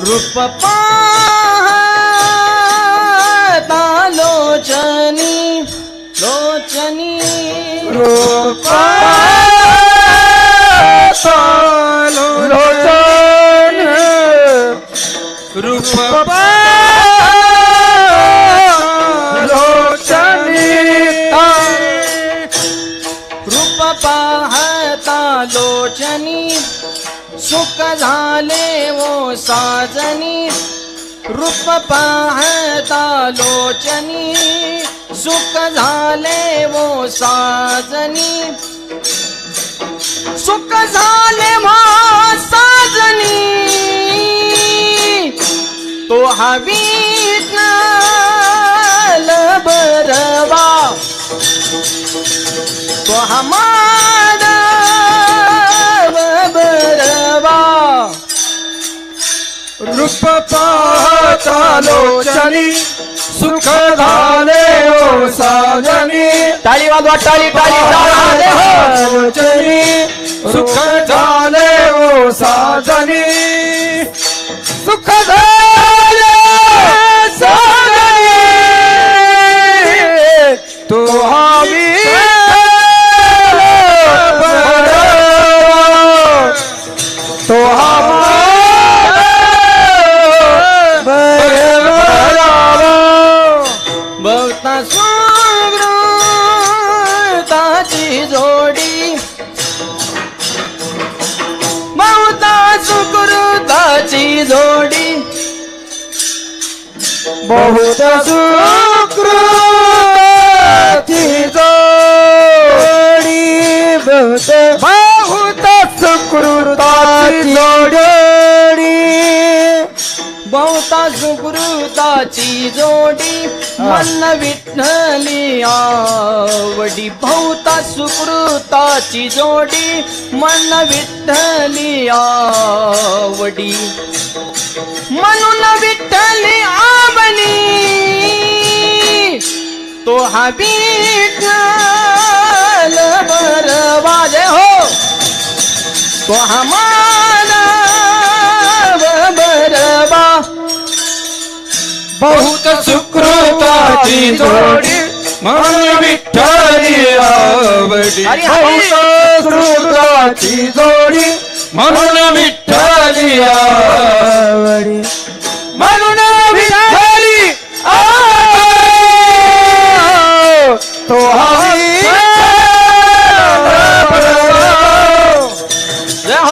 रूप पाहता लोचनी लोचनी रूप पाहता लोचनी रूप रूप पाहता लोचनी सुख झाले वो साजनी रूप पाहता लोचनी सुख झाले वो साजनी सुख झाले वो साजनी तो हवीत बरवा तो हमारा बरवा रूप पाहता लोचनी सुख झाले ओ साजनी टाळी वाजवा टाळी टाळी टाळी हो लोचनी सुख झाले ओ साजनी सुख झाले साजनी तो हवी तो बहुता सुकृताची जोडी बहुता सुकृताची जोडी बहुत सुकृती जोडी बहुत सुकृताची जोडी बहुता सुकृताची जोडी मन विठ्ठली आवडी बहुता सुकृताची जोडी मन विठ्ठली आवडी म्हणून विठ्ठली आवडी तो हा विठ्ठल बरवा जय हो तो हा मानव बरवा बहुत सुकृताची जोडी मन विठ्ठली आवडी हरी हरी. बहुत सुकृताची जोडी मन